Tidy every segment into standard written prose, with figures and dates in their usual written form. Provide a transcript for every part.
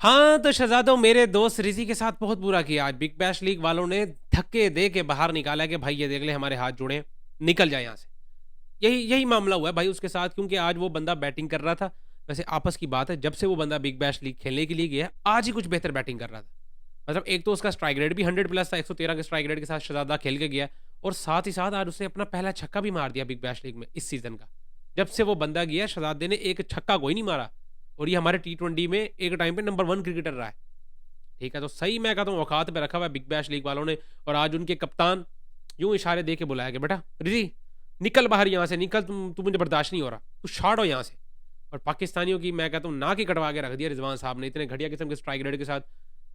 हाँ, तो शहज़ादों मेरे दोस्त रिज़ी के साथ बहुत बुरा किया आज बिग बैश लीग वालों ने धक्के दे के बाहर निकाला कि भाई ये देख ले हमारे हाथ जुड़े हैं, निकल जा यहाँ से। यही यही मामला हुआ है भाई उसके साथ क्योंकि आज वो बंदा बैटिंग कर रहा था। वैसे आपस की बात है जब से वो बंदा बिग बैश लीग खेलने के लिए गया है, आज ही कुछ बेहतर बैटिंग कर रहा था। मतलब एक तो उसका स्ट्राइक रेट भी 100 प्लस था, 113 के स्ट्राइक रेट के साथ शहज़ादा खेल के गया और साथ ही साथ आज उसने अपना पहला छक्का भी मार दिया बिग बैश लीग में इस सीज़न का। जब से वो बंदा गया शहज़ादे ने एक छक्का कोई नहीं मारा और ये हमारे टी20 में एक टाइम पे नंबर 1 क्रिकेटर रहा है। ठीक है, तो सही मैं कहता हूँ औकात पे रखा हुआ है बिग बैश लीग वालों ने और आज उनके कप्तान यूँ इशारे दे के बुलाया कि बेटा रिज़ी निकल बाहर यहाँ से निकल तू मुझे बर्दाश्त नहीं हो रहा, तू शाट हो यहाँ से। और पाकिस्तानियों की मैं कहता हूँ नाक ही कटवा के रख दिया रिजवान साहब ने इतने घटिया किस्म के स्ट्राइक रेट के साथ।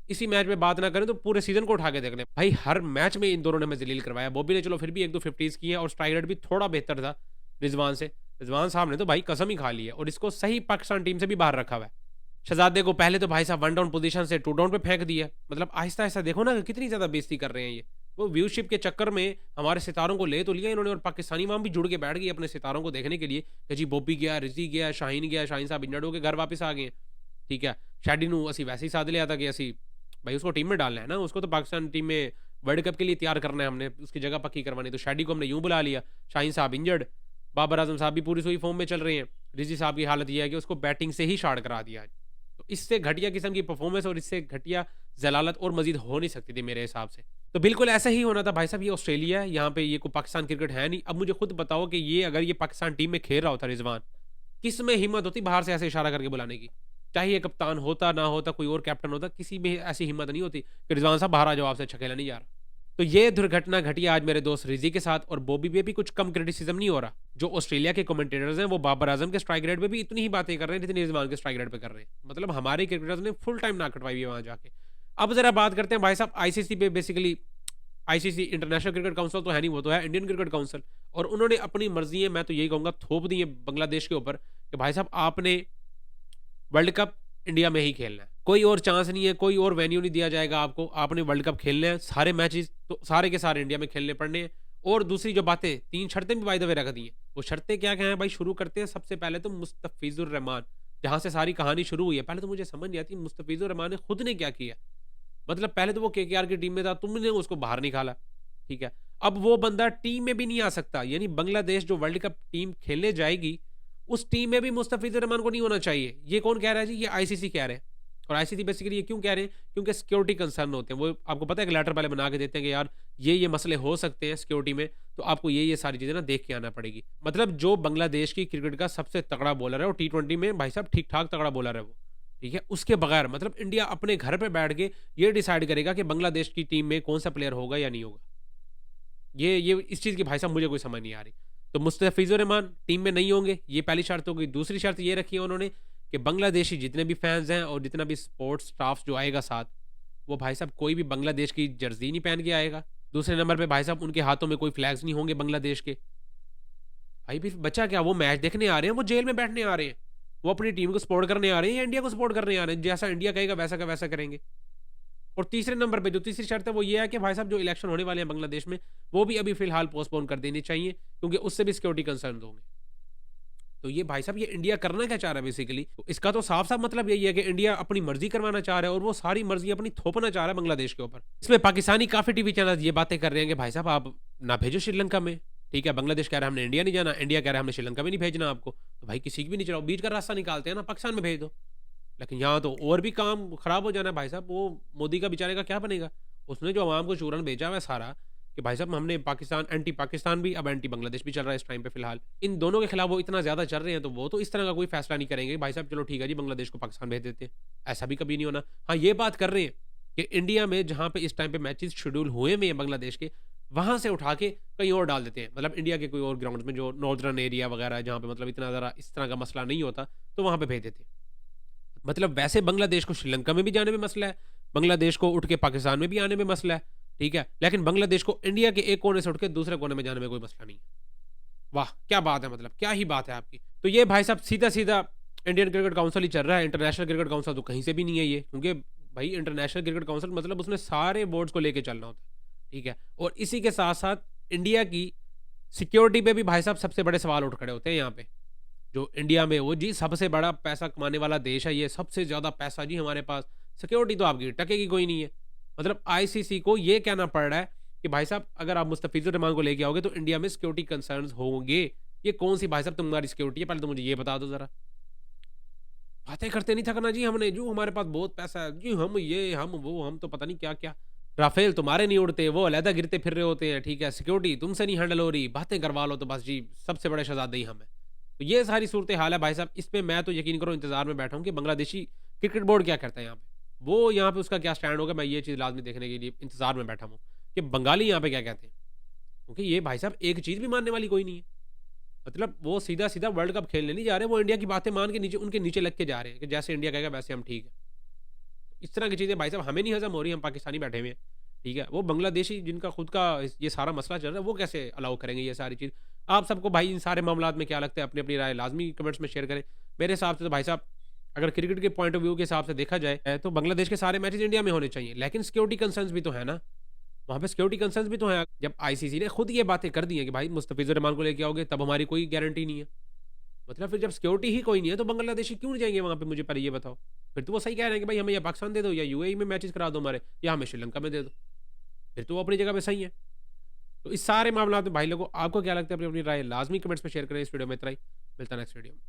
इसी मैच में बात ना करें तो पूरे सीजन को उठा के देख लें भाई, हर मैच में इन दोनों ने हमें जलील करवाया। बॉबी ने चलो फिर भी 1-2 50s की है और स्ट्राइक रेट भी थोड़ा बेहतर था रिजवान से। रिजवान साहब ने तो भाई कसम ही खा ली है और इसको सही पाकिस्तान टीम से भी बाहर रखा हुआ है। शहजादे को पहले तो भाई साहब 1 डाउन पोजीशन से 2 डाउन पे फेंक दिया। मतलब आहिस्ता-आहिस्ता देखो ना कितनी ज़्यादा बेइज़्ज़ती कर रहे हैं ये। वो व्यूशिप के चक्कर में हमारे सितारों को ले तो लिया इन्होंने और पाकिस्तानी वहाँ भी जुड़ के बैठ गए अपने सितारों को देखने के लिए कि जी बॉबी गया, रिज़ी गया, शाहीन साहब इंजर्ड होके घर वापस आ गए हैं। ठीक है, शैडी नू असी वैसे ही साध लिया था कि असी भाई उसको टीम में डालना है ना, उसको तो पाकिस्तान टीम में वर्ल्ड कप के लिए तैयार करना है हमने, उसकी जगह पक्की करवानी। तो शैडी को हमने यूँ बुला लिया, शाहीन साहब इंजर्ड, बाबर आज़म साहब भी पूरी सुई फॉर्म में चल रहे हैं। रिज़ी साहब की हालत ये है कि उसको बैटिंग से ही शार्ट करा दिया आज। तो इससे घटिया किस्म की परफॉर्मेंस और इससे घटिया ज़लालत और मज़ीद हो नहीं सकती थी मेरे हिसाब से। तो बिल्कुल ऐसा ही होना था भाई साहब, ये ऑस्ट्रेलिया है, यहाँ पे ये कोई पाकिस्तान क्रिकेट है नहीं। अब मुझे खुद बताओ कि ये अगर ये पाकिस्तान टीम में खेल रहा होता रिज़वान, किस में हिम्मत होती बाहर से ऐसे इशारा करके बुलाने की? चाहे ये कप्तान होता, ना होता, कोई और कैप्टन होता, किसी में ऐसी हिम्मत नहीं होती कि रिज़वान साहब बाहर आ जाओ, आपसे अच्छा खेला नहीं जा रहा। तो ये दुर्घटना घटी आज मेरे दोस्त रिज़ी के साथ और बॉबी पे भी कुछ कम क्रिटिसिज़्म नहीं हो रहा। जो ऑस्ट्रेलिया के कमेंटेटर्स हैं, वो बाबर आज़म के स्ट्राइक रेट पे भी इतनी ही बातें कर रहे हैं, जितनी रिज़वान के स्ट्राइक रेट पे कर रहे हैं। मतलब हमारे क्रिकेटर्स ने फुल टाइम नाक कटवाई हुई है वहाँ जाके। अब ज़रा बात करते हैं भाई साहब आईसीसी पे basically. ICC international cricket council तो है नहीं, वो तो है इंडियन क्रिकेट काउंसिल और उन्होंने अपनी मर्ज़ी है, मैं तो यही कहूँगा, थोप दी है बांग्लादेश के ऊपर कि भाई साहब आपने वर्ल्ड कप इंडिया में ही खेलना है। कोई और चांस नहीं है, कोई और वेन्यू नहीं दिया जाएगा आपको। आपने वर्ल्ड कप खेलना है, सारे मैचेस तो सारे के सारे इंडिया में खेलने पड़ने हैं। और दूसरी जो बातें 3 शर्तें भी बाय द वे रख दी हैं। वो शर्तें क्या-क्या हैं भाई, शुरू करते हैं सबसे पहले तो मुस्तफ़िज़ुर रहमान, जहाँ से सारी कहानी शुरू हुई है। पहले तो मुझे समझ नहीं आती मुस्तफ़िज़ुर रहमान ने खुद ने क्या किया? मतलब पहले तो वो केकेआर की टीम में था, तुमने उसको बाहर निकाला, ठीक है? अब वो बंदा टीम में भी नहीं आ सकता, यानी बांग्लादेश जो वर्ल्ड कप टीम खेलने जाएगी, उस टीम में भी मुस्तफ़िज़ुर रहमान को नहीं होना चाहिए। ये कौन कह रहा है जी? ये आईसीसी कह रहे हैं। और आईसीसी बेसिकली ये क्यों कह रहे हैं? क्योंकि सिक्योरिटी कंसर्न होते हैं। वो आपको पता है कि लेटर पहले बना के देते हैं कि यार ये मसले हो सकते हैं सिक्योरिटी में, तो आपको ये सारी चीज़ें ना देख के आना पड़ेगी। मतलब जो बांग्लादेश की क्रिकेट का सबसे तगड़ा बॉलर है और टी20 में भाई साहब ठीक-ठाक तगड़ा बॉलर है वो, ठीक है? उसके बगैर मतलब इंडिया अपने घर पे बैठ के ये डिसाइड करेगा कि बांग्लादेश की टीम में कौन-सा प्लेयर होगा या नहीं होगा। ये इस चीज़ की भाई साहब मुझे कोई समझ नहीं आ रही। तो मुस्तफ़िज़ुर रहमान टीम में नहीं होंगे, ये पहली शर्त हो गई। दूसरी शर्त ये रखी है उन्होंने कि बांग्लादेशी जितने भी फैन्स हैं और जितना भी सपोर्ट स्टाफ जो आएगा साथ, वो भाई साहब कोई भी बांग्लादेश की जर्सी नहीं पहन के आएगा। दूसरे नंबर पे भाई साहब उनके हाथों में कोई फ्लैग्स नहीं होंगे बांग्लादेश के। भाई फिर बचा क्या? वो मैच देखने आ रहे हैं, वो जेल में बैठने आ रहे हैं। वो अपनी टीम को सपोर्ट करने आ रहे हैं या इंडिया को सपोर्ट करने आ रहे हैं? जैसा इंडिया कहेगा वैसा का वैसा करेंगे। और तीसरे नंबर पे जो तीसरी शर्त है वो ये है कि भाई साहब जो इलेक्शन होने वाले हैं बांग्लादेश में, वो भी अभी फिलहाल पोस्टपोन कर देने चाहिए क्योंकि उससे भी सिक्योरिटी कंसर्न होंगे। तो ये भाई साहब ये इंडिया करना क्या चाह रहा है बेसिकली? तो इसका तो साफ-साफ मतलब यही है कि इंडिया अपनी मर्ज़ी करवाना चाह रहा है और वो सारी मर्ज़ी अपनी थोपना चाह रहा है बांग्लादेश के ऊपर। इसमें पाकिस्तानी काफ़ी टीवी चैनल ये बातें कर रहे हैं कि भाई साहब आप ना भेजो श्रीलंका में, ठीक है? बांग्लादेश कह रहा है हमने इंडिया नहीं जाना, इंडिया कह रहा है हमने श्रीलंका में नहीं भेजना आपको। तो भाई किसी की भी नहीं चलाओ, बीच का रास्ता निकालते हैं ना, पाकिस्तान में भेज दो। लेकिन यहाँ तो और भी काम खराब हो जाना है भाई साहब। वो मोदी का बेचारे का क्या बनेगा? उसने जो अवाम को चूरन भेजा हुआ है सारा कि भाई साहब हमने पाकिस्तान एंटी पाकिस्तान भी, अब एंटी बांग्लादेश भी चल रहा है इस टाइम पे फिलहाल। इन दोनों के खिलाफ वो इतना ज़्यादा चल रहे हैं तो वो तो इस तरह का कोई फैसला नहीं करेंगे भाई साहब चलो ठीक है जी बांग्लादेश को पाकिस्तान भेज देते हैं। ऐसा भी कभी नहीं होना। हाँ, ये बात कर रहे हैं कि इंडिया में जहाँ पे इस टाइम पे मैचेस शेड्यूल हुए हुए हैं बांग्लादेश के, वहाँ से उठा के कहीं और डाल देते हैं। मतलब इंडिया के कोई और ग्राउंड्स में जो नॉर्दर्न एरिया वगैरह है जहाँ पे मतलब इतना ज़रा इस तरह का मसला नहीं होता, तो वहाँ पे भेज देते हैं। मतलब वैसे बांग्लादेश को श्रीलंका में भी जाने में मसला है, बांग्लादेश को उठ के पाकिस्तान में भी आने में मसला है, ठीक है? लेकिन बांग्लादेश को इंडिया के एक कोने से उठ के दूसरे कोने में जाने में कोई मसला नहीं है। वाह! क्या बात है, मतलब क्या ही बात है आपकी। तो ये भाई साहब सीधा-सीधा इंडियन क्रिकेट काउंसिल ही चल रहा है, इंटरनेशनल क्रिकेट काउंसिल तो कहीं से भी नहीं है ये, क्योंकि भाई इंटरनेशनल क्रिकेट काउंसिल मतलब उसने सारे बोर्ड्स को लेके चलना होता है, ठीक है? और इसी के साथ-साथ इंडिया की सिक्योरिटी पे भी भाई साहब सबसे बड़े सवाल उठ खड़े होते हैं यहाँ पे। जो इंडिया में वो जी सबसे बड़ा पैसा कमाने वाला देश है ये, सबसे ज़्यादा पैसा जी हमारे पास, सिक्योरिटी तो आपकी टकेगी कोई नहीं है। मतलब आईसीसी को ये कहना पड़ रहा है कि भाई साहब अगर आप मुस्तफ़िज़ुर रहमान को लेके आओगे तो इंडिया में सिक्योरिटी कंसर्न्स होंगे। ये कौन-सी भाई साहब तुम्हारी सिक्योरिटी है, पहले तो मुझे ये बता दो ज़रा। बातें करते नहीं थकना जी हमने, जो हमारे पास बहुत पैसा है, जी हम ये, हम वो, हम तो पता नहीं क्या-क्या। राफ़ेल तुम्हारे नहीं उड़ते, वो अलहदा गिरते फिर रहे होते हैं, ठीक है? सिक्योरिटी तुमसे नहीं हैंडल हो रही, बातें करवा लो तो बस जी सबसे बड़े शहज़ादे ही हम हैं। तो ये सारी सूरत हाल है भाई साहब, इस पे मैं तो यकीन करो इंतज़ार में बैठा हूँ कि बांग्लादेशी क्रिकेट बोर्ड क्या करता है यहाँ पे। वो यहाँ पे उसका क्या स्टैंड होगा, मैं ये चीज़ लाज़मी देखने के लिए इंतज़ार में बैठा हूँ कि बंगाली यहाँ पे क्या कहते हैं। क्योंकि ये भाई साहब एक चीज़ भी मानने वाली कोई नहीं है। मतलब वो सीधा-सीधा वर्ल्ड कप खेलने नहीं जा रहे, वो इंडिया की बातें मान के नीचे उनके नीचे लग के जा रहे हैं कि जैसे इंडिया कहेगा वैसे हम ठीक है। इस तरह की चीज़ें भाई साहब हमें नहीं हज़म हो रही, हम पाकिस्तानी बैठे हुए हैं, ठीक है? वो बांग्लादेशी जिनका खुद का ये सारा मसला चल रहा है, वो कैसे अलाउ करेंगे ये सारी चीज़? आप सबको भाई इन सारे मामलात में क्या लगता है, अपनी-अपनी राय लाज़मी कमेंट्स में शेयर करें। मेरे हिसाब से तो भाई साहब अगर क्रिकेट के पॉइंट ऑफ व्यू के हिसाब से देखा जाए तो बांग्लादेश के सारे मैचेज़ इंडिया में होने चाहिए, लेकिन सिक्योरिटी कंसर्न्स भी तो है ना। वहाँ पे सिक्योरिटी कंसर्न्स भी तो हैं। जब आईसीसी ने खुद ये बातें कर दी हैं कि भाई मुस्तफ़िज़ुर रहमान को लेके आओगे तब हमारी कोई गारंटी नहीं है। मतलब फिर जब सिक्योरिटी ही कोई नहीं है तो बांग्लादेशी क्यों नहीं जाएँगे वहाँ पे, मुझे पहले ये बताओ? फिर तो वो सही कह रहे हैं कि भाई हमें या पाकिस्तान दे दो या यूएई में मैचेज़ करा दो हमारे, या हमें श्रीलंका में दे दो। फिर तो वो अपनी जगह पे सही है। तो इस सारे मामलात में भाई लोगों आपको क्या लगता है, अपनी-अपनी राय लाज़मी कमेंट्स में शेयर करें। इस वीडियो में इतना ही। मिलता है नेक्स्ट वीडियो में।